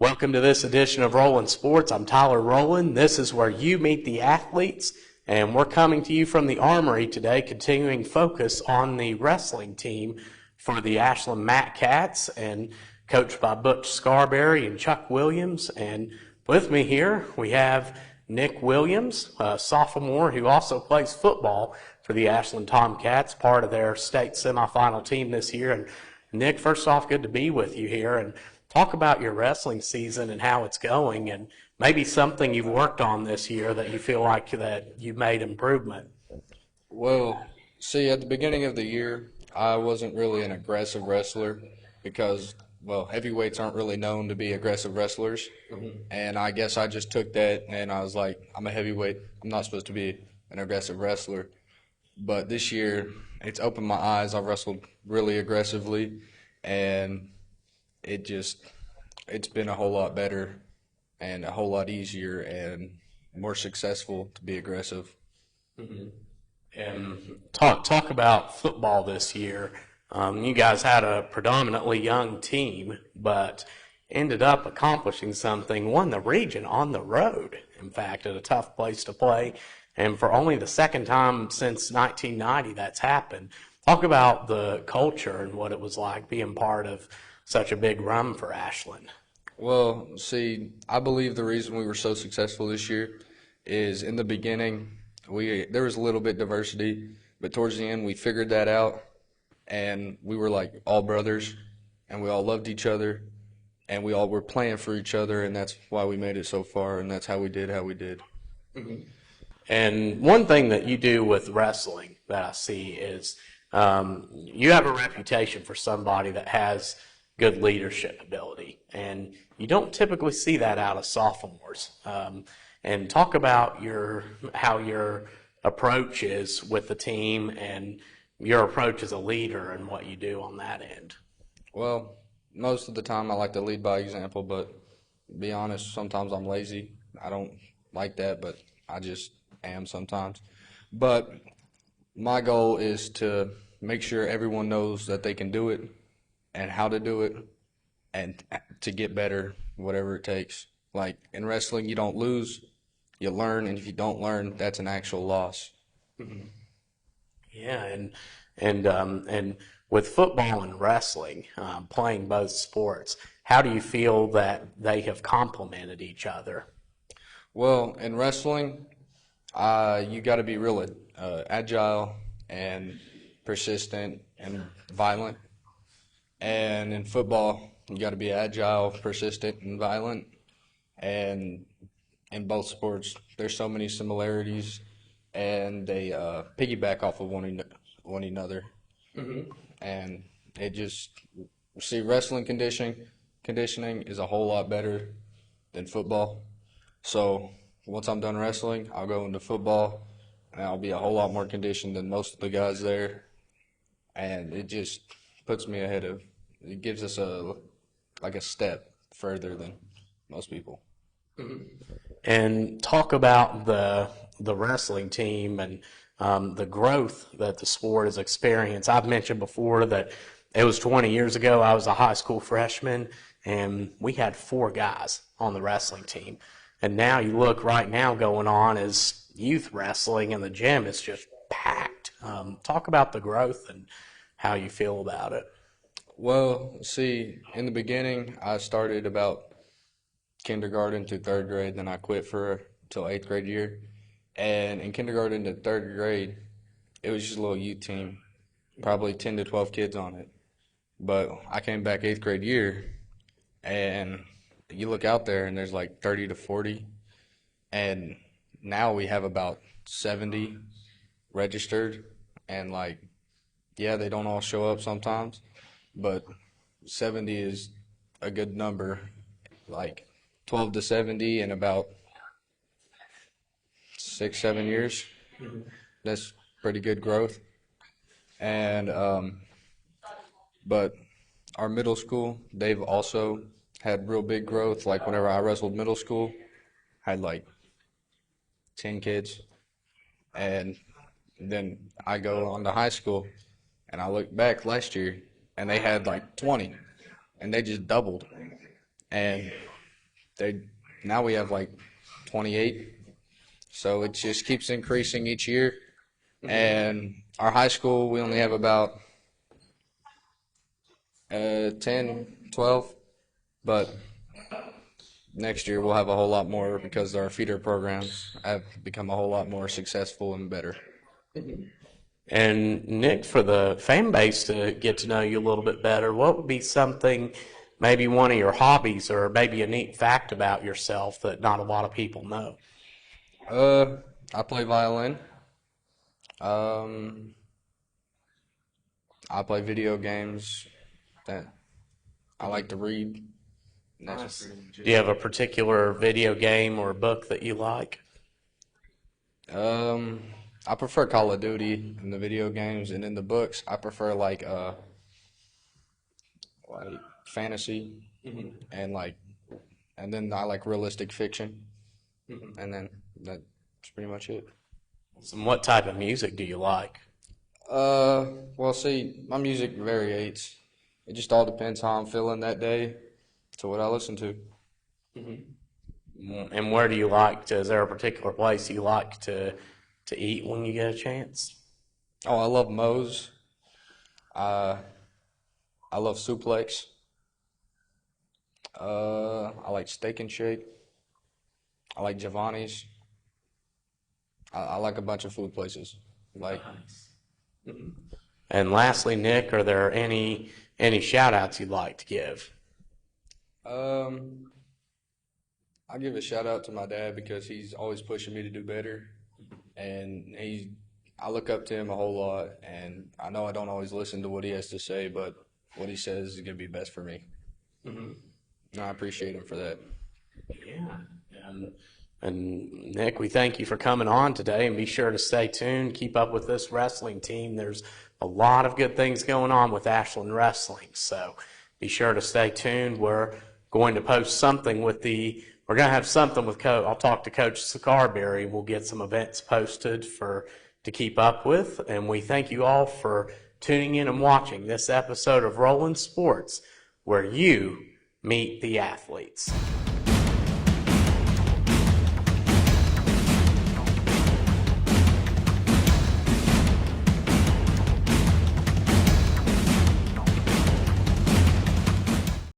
Welcome to this edition of Roland Sports. I'm Tyler Rowland. This is where you meet the athletes, and we're coming to you from the Armory today, continuing focus on the wrestling team for the Ashland Tomcats, and coached by Butch Scarberry and Chuck Williams. And with me here, we have Nick Williams, a sophomore who also plays football for the Ashland Tomcats, part of their state semifinal team this year. And Nick, first off, good to be with you here, and talk about your wrestling season and how it's going, and maybe something you've worked on this year that you feel like that you made improvement. Well, see, at the beginning of the year, I wasn't really an aggressive wrestler because, well, heavyweights aren't really known to be aggressive wrestlers. And I guess I just took that and I was like, I'm a heavyweight. I'm not supposed to be an aggressive wrestler. But this year, it's opened my eyes. I've wrestled really aggressively, and it's been a whole lot better and a whole lot easier and more successful to be aggressive. And talk about football this year. You guys had a predominantly young team, but ended up accomplishing something, won the region on the road, in fact, at a tough place to play. And for only the second time since 1990 that's happened. Talk about the culture and what it was like being part of such a big run for Ashland. Well, see, I believe the reason we were so successful this year is in the beginning there was a little bit diversity, but towards the end we figured that out, and we were like all brothers, and we all loved each other, and we all were playing for each other, and that's why we made it so far, and that's how we did. And one thing that you do with wrestling that I see is you have a reputation for somebody that has good leadership ability, and you don't typically see that out of sophomores. And talk about how your approach is with the team and your approach as a leader and what you do on that end. Well, most of the time I like to lead by example, but to be honest, sometimes I'm lazy. I don't like that, but I just am sometimes. But my goal is to make sure everyone knows that they can do it and how to do it and to get better, whatever it takes. Like in wrestling, you don't lose, you learn, and if you don't learn, that's an actual loss. Yeah, and with football and wrestling, playing both sports, how do you feel that they have complemented each other? Well, in wrestling, you got to be real agile and persistent and violent. And in football, you got to be agile, persistent, and violent. And in both sports, there's so many similarities, and they piggyback off of one another. And wrestling conditioning is a whole lot better than football. So once I'm done wrestling, I'll go into football, and I'll be a whole lot more conditioned than most of the guys there. And it just puts me it gives us a step further than most people. And talk about the wrestling team and the growth that the sport has experienced. I've mentioned before that it was 20 years ago. I was a high school freshman, and we had 4 guys on the wrestling team. And now you look right now going on is youth wrestling, and the gym is just packed. Talk about the growth and how you feel about it. Well, see, in the beginning, I started about kindergarten to 3rd grade, then I quit till 8th grade year. And in kindergarten to 3rd grade, it was just a little youth team, probably 10 to 12 kids on it. But I came back 8th grade year, and you look out there, and there's like 30 to 40. And now we have about 70 registered, and they don't all show up sometimes, but 70 is a good number, like 12 to 70 in about 6-7 years. That's pretty good growth. And but our middle school, they've also had real big growth. Like whenever I wrestled middle school, I had like 10 kids, and then I go on to high school, and I look back last year, and they had like 20, and they just doubled. And they now we have like 28, so it just keeps increasing each year. And our high school, we only have about 10, 12, but next year we'll have a whole lot more because our feeder programs have become a whole lot more successful and better. And Nick, for the fan base to get to know you a little bit better, what would be something, maybe one of your hobbies or maybe a neat fact about yourself that not a lot of people know? I play violin. Um, I play video games. That I like to read. And that's pretty much Do you have a particular video game or book that you like? it. I prefer Call of Duty in the video games, and in the books, I prefer like fantasy and and then I like realistic fiction, and then that's pretty much it. And what type of music do you like? Well, see, my music varies. It just all depends how I'm feeling that day to what I listen to. And where do you like to, is there a particular place you like to eat when you get a chance? Oh, I love Moe's. Uh, I love Suplex. I like Steak and Shake. I like Giovanni's. I like a bunch of food places. Like, And lastly, Nick, are there any shout outs you'd like to give? um, I give a shout out to my dad because he's always pushing me to do better, and I look up to him a whole lot, and I know I don't always listen to what he has to say, but what he says is gonna be best for me. And I appreciate him for that. Yeah. And Nick, we thank you for coming on today, and be sure to stay tuned. Keep up with this wrestling team. There's a lot of good things going on with Ashland Wrestling, so be sure to stay tuned. We're going to post something we're going to have something with Coach. I'll talk to Coach Scarberry. We'll get some events posted to keep up with, and we thank you all for tuning in and watching this episode of Rollin' Sports, where you meet the athletes.